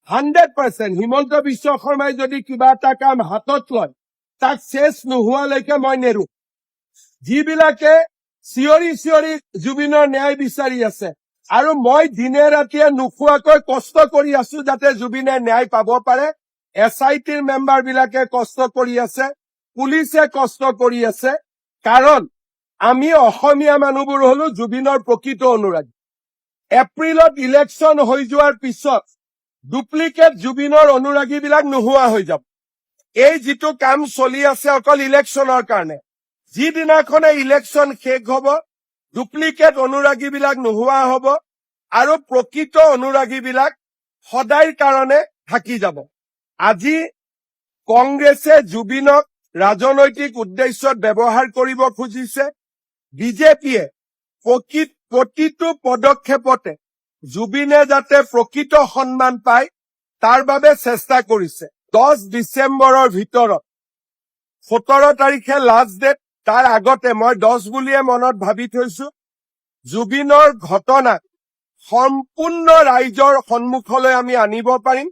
100% হিমন্ত বিশ্ব শৰ্মাই যদি কিবা এটা কাম হাতত লয় তাক চেচ নোহোৱালৈকে মই নেৰো। যিবিলাকে চিঞৰি চিঞৰি জুবিনৰ ন্যায় বিচাৰি আছে আৰু মই দিনে ৰাতিয়ে নোখোৱাকৈ কষ্ট কৰি আছো যাতে জুবিনে ন্যায় পাব পাৰে। SITৰ মেম্বাৰ বিলাকে কষ্ট কৰি আছে, পুলিচে কষ্ট কৰি আছে, কাৰণ আমি অসমীয়া মানুহবোৰ হলো জুবিনৰ প্ৰকৃত অনুৰাগী। এপ্ৰিলত ইলেকশ্যন হৈ যোৱাৰ পিছত ডুপ্লিকেট জুবিনৰ অনুৰাগী বিলাক নোহোৱা হৈ যাব। এই যিটো কাম চলি আছে অকল ইলেকশ্যনৰ কাৰণে, যিদিনাখনে ইলেকশ্যন শেষ হব ডুপ্লিকেট অনুৰাগী বিলাক নোহোৱা হব আৰু প্ৰকৃত অনুৰাগী বিলাক সদায়ৰ কাৰণে থাকি যাব। আজি কংগ্ৰেছে জুবিনক ৰাজনৈতিক উদ্দেশ্যত ব্যৱহাৰ কৰিব খুজিছে। বিজেপিয়ে প্ৰতিটো পদক্ষেপতে জুবিনে যাতে প্ৰকৃত সন্মান পায় তাৰ বাবে চেষ্টা কৰিছে। 10 ডিচেম্বৰৰ ভিতৰত 17 তাৰিখে লাষ্ট ডেট, তাৰ আগতে মই 10 বুলিয়ে মনত ভাবি থৈছো। জুবিনৰ ঘটনাক সম্পূৰ্ণ ৰাইজৰ সন্মুখলৈ আমি আনিব পাৰিম।